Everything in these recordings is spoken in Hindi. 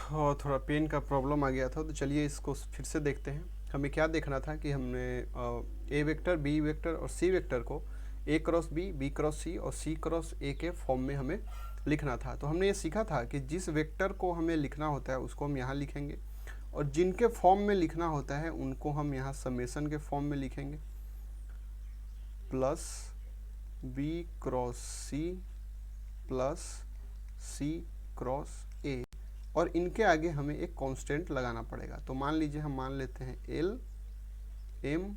और थोड़ा पेन का प्रॉब्लम आ गया था, तो चलिए इसको फिर से देखते हैं। हमें क्या देखना था कि हमने ए वेक्टर, बी वेक्टर और सी वेक्टर को ए क्रॉस बी, बी क्रॉस सी और सी क्रॉस ए के फॉर्म में हमें लिखना था। तो हमने ये सीखा था कि जिस वेक्टर को हमें लिखना होता है उसको हम यहाँ लिखेंगे, और जिनके फॉर्म में लिखना होता है उनको हम यहाँ समेसन के फॉर्म में लिखेंगे, plus B cross C plus C cross A, और इनके आगे हमें एक कांस्टेंट लगाना पड़ेगा। तो मान लीजिए हम मान लेते हैं एल, एम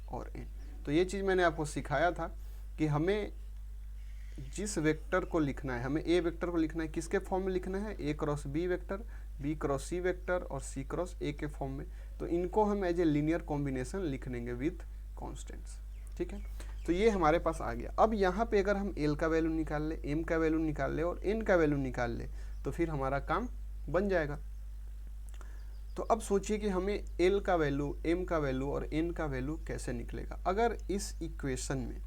और एन। तो ये चीज़ मैंने आपको सिखाया था कि हमें जिस वेक्टर को लिखना है, हमें ए वेक्टर को लिखना है किसके फॉर्म में लिखना है, A cross B vector, B cross C vector और सी क्रॉस ए के फॉर्म में। तो इनको हम एज ए लीनियर कॉम्बिनेशन लिख लेंगे विथ कॉन्स्टेंट्स। ठीक है, तो ये हमारे पास आ गया। अब यहाँ पे अगर हम एल का वैल्यू निकाल ले, एम का वैल्यू निकाल ले और एन का वैल्यू निकाल ले, तो फिर हमारा काम बन जाएगा। तो अब सोचिए कि हमें एल का वैल्यू, एम का वैल्यू और एन का वैल्यू कैसे निकलेगा। अगर इस इक्वेशन में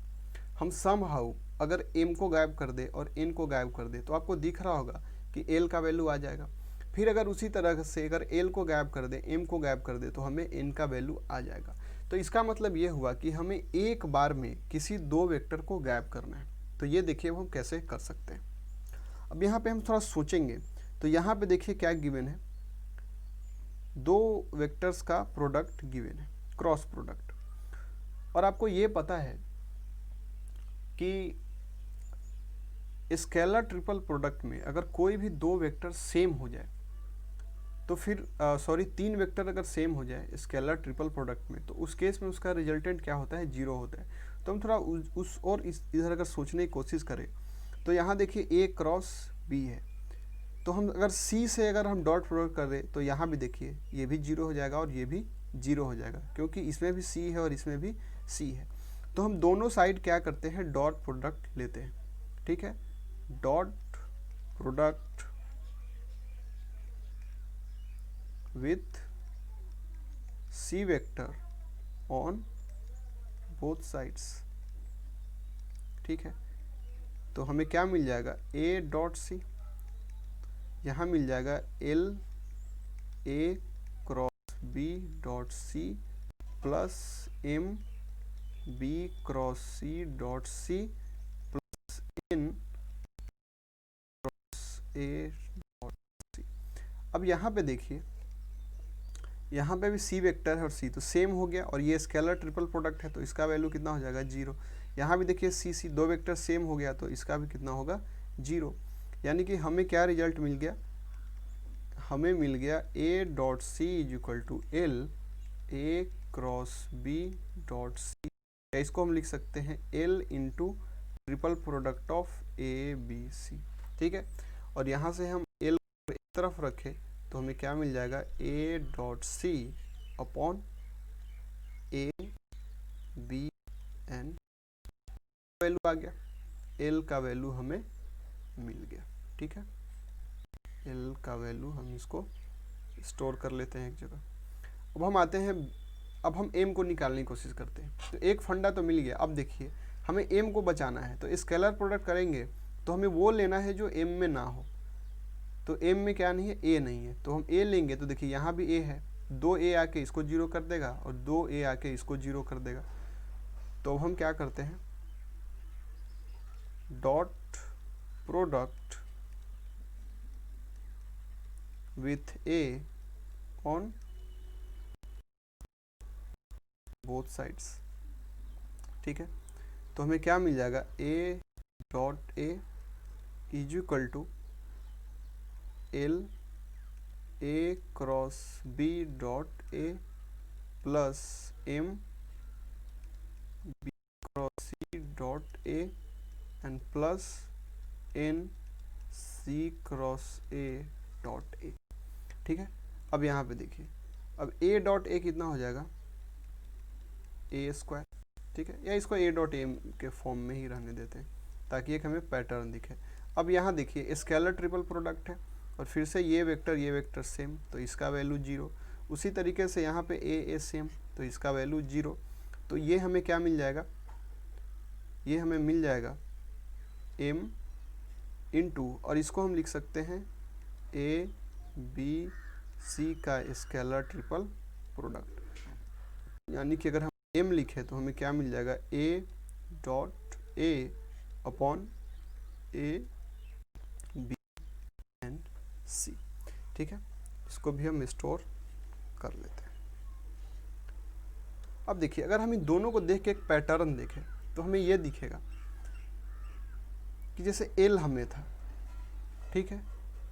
हम समहाउ अगर एम को गायब कर दे और एन को गायब कर दे, तो आपको दिख रहा होगा कि एल का वैल्यू आ जाएगा। फिर अगर उसी तरह से अगर एल को गायब कर दे, एम को गायब कर दे, तो हमें एन का वैल्यू आ जाएगा। तो इसका मतलब ये हुआ कि हमें एक बार में किसी दो वेक्टर को गायब करना है। तो ये देखिए हम कैसे कर सकते हैं। अब यहाँ पे हम थोड़ा सोचेंगे। तो यहाँ पे देखिए क्या गिवन है, दो वेक्टर्स का प्रोडक्ट गिवन है, क्रॉस प्रोडक्ट। और आपको ये पता है कि स्केलर ट्रिपल प्रोडक्ट में अगर कोई भी दो वेक्टर सेम हो जाए, तो फिर तीन वेक्टर अगर सेम हो जाए स्केलर ट्रिपल प्रोडक्ट में, तो उस केस में उसका रिजल्टेंट क्या होता है, जीरो होता है। तो हम थोड़ा उस और इधर अगर सोचने की कोशिश करें, तो यहाँ देखिए ए क्रॉस बी है, तो हम अगर सी से अगर हम डॉट प्रोडक्ट कर दें, तो यहाँ भी देखिए ये भी जीरो हो जाएगा और ये भी जीरो हो जाएगा, क्योंकि इसमें भी सी है और इसमें भी सी है। तो हम दोनों साइड क्या करते हैं, डॉट प्रोडक्ट लेते हैं। ठीक है, dot product with C vector on both sides. ठीक है, तो हमें क्या मिल जाएगा, ए डॉट सी, यहाँ मिल जाएगा L A cross B dot C plus M B cross C dot C plus N cross A dot C. अब यहाँ पे देखिए, यहाँ पे भी सी वेक्टर है और सी तो सेम हो गया, और ये स्केलर ट्रिपल प्रोडक्ट है तो इसका वैल्यू कितना हो जाएगा, जीरो। यहाँ भी देखिए सी सी दो वेक्टर सेम हो गया, तो इसका भी कितना होगा, जीरो। यानी कि हमें क्या रिजल्ट मिल गया, हमें मिल गया A dot C is equal to L A cross B dot C, या इसको हम लिख सकते हैं L into triple product of A B C. ठीक है, और यहाँ से हम एल एक तरफ रखें तो हमें क्या मिल जाएगा, A dot C upon A B N, value आ गया, एल का वैल्यू हमें मिल गया। ठीक है, एल का वैल्यू हम इसको स्टोर कर लेते हैं एक जगह। अब हम आते हैं, अब हम एम को निकालने की कोशिश करते हैं। तो एक फंडा तो मिल गया। अब देखिए हमें एम को बचाना है, तो स्केलर प्रोडक्ट करेंगे तो हमें वो लेना है जो एम में ना हो। तो एम में क्या नहीं है, ए नहीं है, तो हम ए लेंगे। तो देखिए यहाँ भी ए है, दो ए आके इसको जीरो कर देगा और दो ए आके इसको जीरो कर देगा। तो हम क्या करते हैं, dot product with A on both sides. ठीक है, तो हमें क्या मिल जाएगा, A dot A is equal to L A cross B dot A plus M B cross C dot A and plus N C cross A dot A. ठीक है, अब यहाँ पे देखिए, अब ए डॉट ए कितना हो जाएगा, ए स्क्वायर। ठीक है, या इसको ए डॉट ए के फॉर्म में ही रहने देते हैं ताकि एक हमें पैटर्न दिखे। अब यहाँ देखिए स्केलर ट्रिपल प्रोडक्ट है और फिर से ये वेक्टर सेम, तो इसका वैल्यू जीरो। उसी तरीके से यहाँ पे ए सेम, तो इसका वैल्यू जीरो। तो ये हमें क्या मिल जाएगा, ये हमें मिल जाएगा एम इंटू, और इसको हम लिख सकते हैं ए बी सी का स्केलर ट्रिपल प्रोडक्ट, यानी कि अगर हम एम लिखे तो हमें क्या मिल जाएगा, A dot A upon A B and C. ठीक है, इसको भी हम स्टोर कर लेते हैं। अब देखिए, अगर हम इन दोनों को देख के एक पैटर्न देखें तो हमें यह दिखेगा कि जैसे एल हमें था, ठीक है,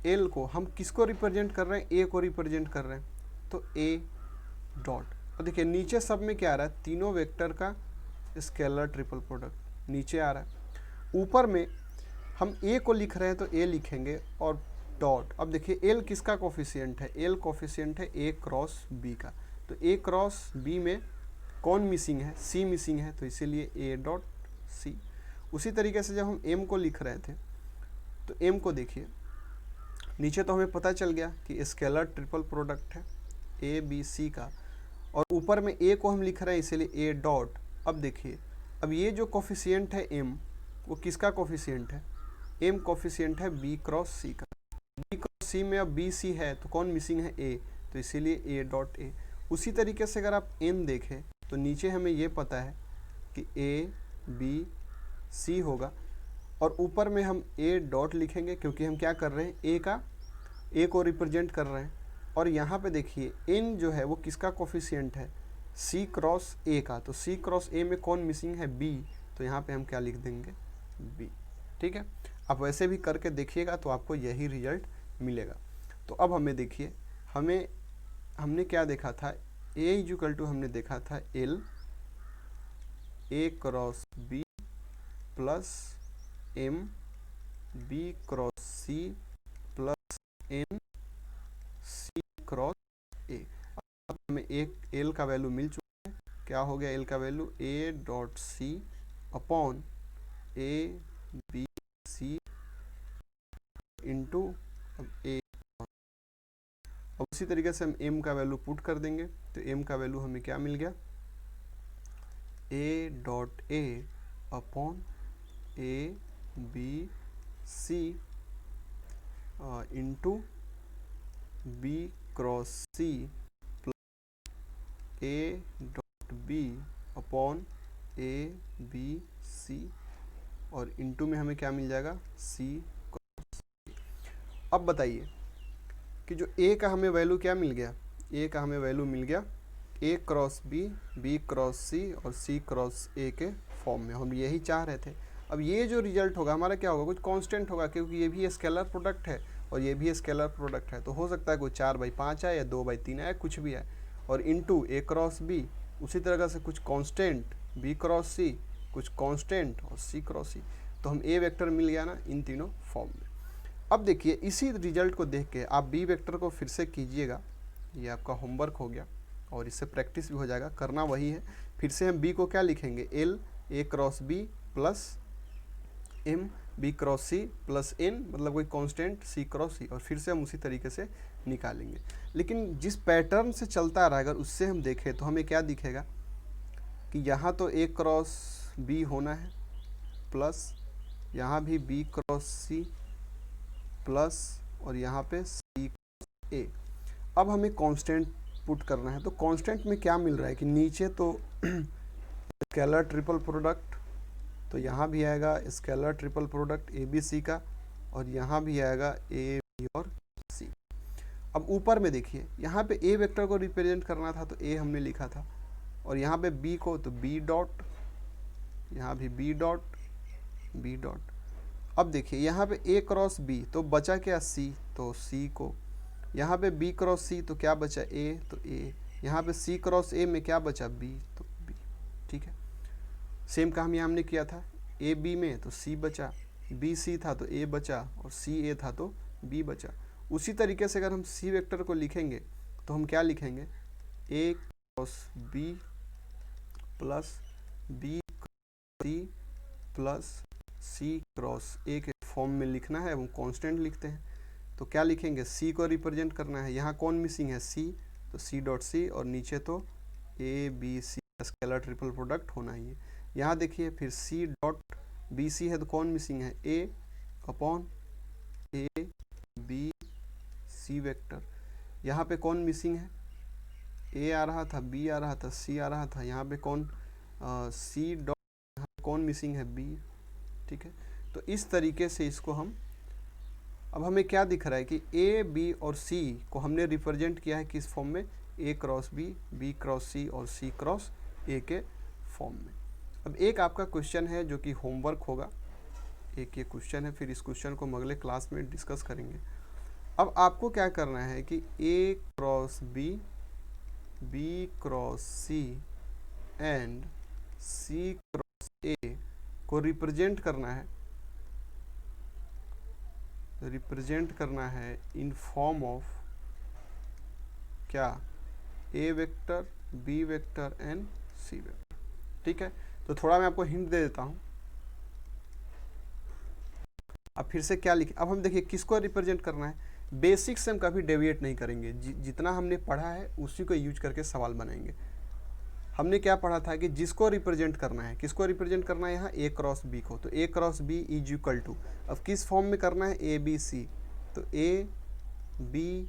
एल को हम किसको रिप्रेजेंट कर रहे हैं, ए को रिप्रेजेंट कर रहे हैं, तो ए डॉट। और देखिए नीचे सब में क्या आ रहा है, तीनों वेक्टर का स्केलर ट्रिपल प्रोडक्ट नीचे आ रहा है। ऊपर में हम ए को लिख रहे हैं तो ए लिखेंगे और डॉट। अब देखिए एल किसका कोफिशिएंट है, एल कोफिशिएंट है ए क्रॉस बी का, तो ए क्रॉस बी में कौन मिसिंग है, सी मिसिंग है, तो इसीलिए ए डॉट सी। उसी तरीके से जब हम एम को लिख रहे थे तो एम को देखिए, नीचे तो हमें पता चल गया कि स्केलर ट्रिपल प्रोडक्ट है ए बी सी का, और ऊपर में ए को हम लिख रहे हैं इसीलिए ए डॉट। अब देखिए, अब ये जो कोफिशिएंट है एम, वो किसका कोफिशिएंट है, एम कोफिशिएंट है बी क्रॉस सी का। बी क्रॉस सी में अब बी सी है तो कौन मिसिंग है, ए, तो इसीलिए ए डॉट ए। उसी तरीके से अगर आप एन देखें तो नीचे हमें ये पता है कि ए बी सी होगा, और ऊपर में हम ए डॉट लिखेंगे क्योंकि हम क्या कर रहे हैं, ए को रिप्रेजेंट कर रहे हैं। और यहाँ पे देखिए एन जो है वो किसका कोफिशिएंट है, सी क्रॉस ए का, तो सी क्रॉस ए में कौन मिसिंग है, बी, तो यहाँ पे हम क्या लिख देंगे, बी। ठीक है, आप वैसे भी करके देखिएगा तो आपको यही रिजल्ट मिलेगा। तो अब हमें देखिए, हमने क्या देखा था, ए इक्वल टू हमने देखा था L A cross B plus M B cross C plus N C cross A. अब हमें एक एल का वैल्यू मिल चुका है, क्या हो गया एल का value, A dot C upon A B C into A. अब उसी तरीके से हम एम का वैल्यू पुट कर देंगे तो एम का वैल्यू हमें क्या मिल गया, A dot A upon A B C into B cross C plus A dot B upon A B C, और इंटू में हमें क्या मिल जाएगा, सी क्रॉस सी। अब बताइए कि जो ए का हमें वैल्यू क्या मिल गया, ए का हमें वैल्यू मिल गया ए क्रॉस बी, बी क्रॉस सी और सी क्रॉस ए के फॉर्म में, हम यही चाह रहे थे। अब ये जो रिजल्ट होगा हमारा क्या होगा, कुछ कांस्टेंट होगा, क्योंकि ये भी स्केलर प्रोडक्ट है और ये भी स्केलर प्रोडक्ट है, तो हो सकता है कोई 4/5 आए या 2/3 आए, कुछ भी आए, और इंटू ए क्रॉस बी, उसी तरह से कुछ कांस्टेंट बी क्रॉस सी, कुछ कांस्टेंट और सी क्रॉस सी, तो हम ए वेक्टर मिल गया ना इन तीनों फॉर्म में। अब देखिए इसी रिजल्ट को देख के आप बी वेक्टर को फिर से कीजिएगा, ये आपका होमवर्क हो गया और इससे प्रैक्टिस भी हो जाएगा, करना वही है। फिर से हम बी को क्या लिखेंगे, L A cross B plus M B cross C plus N, मतलब कोई कांस्टेंट सी क्रॉस सी, और फिर से हम उसी तरीके से निकालेंगे। लेकिन जिस पैटर्न से चलता रहा अगर उससे हम देखें तो हमें क्या दिखेगा कि यहाँ तो ए क्रॉस बी होना है, प्लस यहाँ भी बी क्रॉस सी प्लस, और यहाँ पे सी क्रॉस ए। अब हमें कांस्टेंट पुट करना है, तो कांस्टेंट में क्या मिल रहा है कि नीचे तो स्केलर ट्रिपल प्रोडक्ट, तो यहाँ भी आएगा scalar triple product A B C का, और यहाँ भी आएगा ए बी और सी। अब ऊपर में देखिए, यहाँ पे ए वेक्टर को रिप्रेजेंट करना था तो ए हमने लिखा था, और यहाँ पे बी को तो बी डॉट, यहाँ भी बी डॉट बी डॉट। अब देखिए यहाँ पे ए क्रॉस बी तो बचा क्या, सी, तो सी को, यहाँ पे बी क्रॉस सी तो क्या बचा, ए, तो ए, यहाँ पे सी क्रॉस ए में क्या बचा, बी, तो बी। ठीक है, सेम काम यहाँ हमने किया था, ए बी में तो सी बचा, बी सी था तो ए बचा, और सी ए था तो बी बचा। उसी तरीके से अगर हम सी वेक्टर को लिखेंगे तो हम क्या लिखेंगे, A cross B plus B C plus C cross A के फॉर्म में लिखना है, हम कांस्टेंट लिखते हैं तो क्या लिखेंगे, सी को रिप्रेजेंट करना है, यहाँ कौन मिसिंग है, सी, तो सी डॉट सी, और नीचे तो A B C scalar triple product होना ही है। यहाँ देखिए फिर सी डॉट बी सी है तो कौन मिसिंग है, A upon A B C C vector. यहाँ पे कौन मिसिंग है, ए आ रहा था, बी आ रहा था, सी आ रहा था, यहाँ पे कौन सी डॉट, यहाँ कौन मिसिंग है, बी। ठीक है, तो इस तरीके से इसको हम, अब हमें क्या दिख रहा है कि ए बी और सी को हमने रिप्रेजेंट किया है किस फॉर्म में, ए क्रॉस बी क्रॉस सी और सी क्रॉस ए के फॉर्म में। अब एक आपका क्वेश्चन है जो कि होमवर्क होगा, एक ये क्वेश्चन है, फिर इस क्वेश्चन को हम अगले क्लास में डिस्कस करेंगे। अब आपको क्या करना है कि A cross B cross C and C cross A को रिप्रेजेंट करना है इन फॉर्म ऑफ क्या, A vector, B vector and C vector. ठीक है, तो थोड़ा मैं आपको हिंट दे देता हूं। अब फिर से क्या लिखें, अब हम देखिए किसको रिप्रेजेंट करना है, बेसिक से हम कभी डेविएट नहीं करेंगे, जितना हमने पढ़ा है उसी को यूज करके सवाल बनाएंगे। हमने क्या पढ़ा था कि जिसको रिप्रेजेंट करना है, किसको रिप्रेजेंट करना है यहाँ, ए क्रॉस बी को, तो A cross B is equal to, अब किस फॉर्म में करना है, ए बी सी, तो ए बी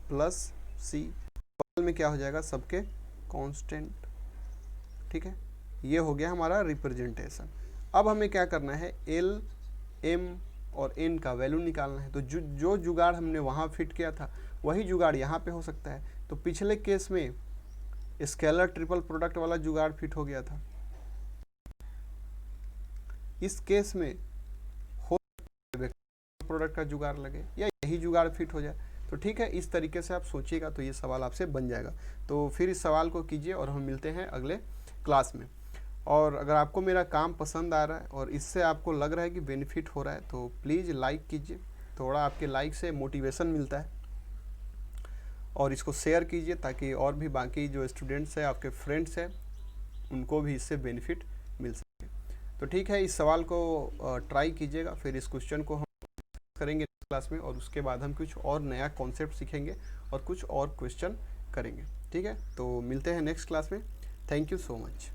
प्लस सी में क्या हो जाएगा, सबके कांस्टेंट। ठीक है, ये हो गया हमारा रिप्रेजेंटेशन। अब हमें क्या करना है, एल एम और एन का वैल्यू निकालना है। तो जो जुगाड़ हमने वहाँ फिट किया था वही जुगाड़ यहाँ पे हो सकता है। तो पिछले केस में स्केलर ट्रिपल प्रोडक्ट वाला जुगाड़ फिट हो गया था, इस केस में हो प्रोडक्ट का जुगाड़ लगे या यही जुगाड़ फिट हो जाए। तो ठीक है, इस तरीके से आप सोचिएगा तो ये सवाल आपसे बन जाएगा। तो फिर इस सवाल को कीजिए और हम मिलते हैं अगले क्लास में। और अगर आपको मेरा काम पसंद आ रहा है और इससे आपको लग रहा है कि बेनिफिट हो रहा है तो प्लीज़ लाइक कीजिए, थोड़ा आपके लाइक से मोटिवेशन मिलता है। और इसको शेयर कीजिए ताकि और भी बाकी जो स्टूडेंट्स हैं, आपके फ्रेंड्स हैं, उनको भी इससे बेनिफिट मिल सके। तो ठीक है, इस सवाल को ट्राई कीजिएगा, फिर इस क्वेश्चन को हम करेंगे क्लास में और उसके बाद हम कुछ और नया कॉन्सेप्ट सीखेंगे और कुछ और क्वेश्चन करेंगे। ठीक है, तो मिलते हैं नेक्स्ट क्लास में। Thank you so much.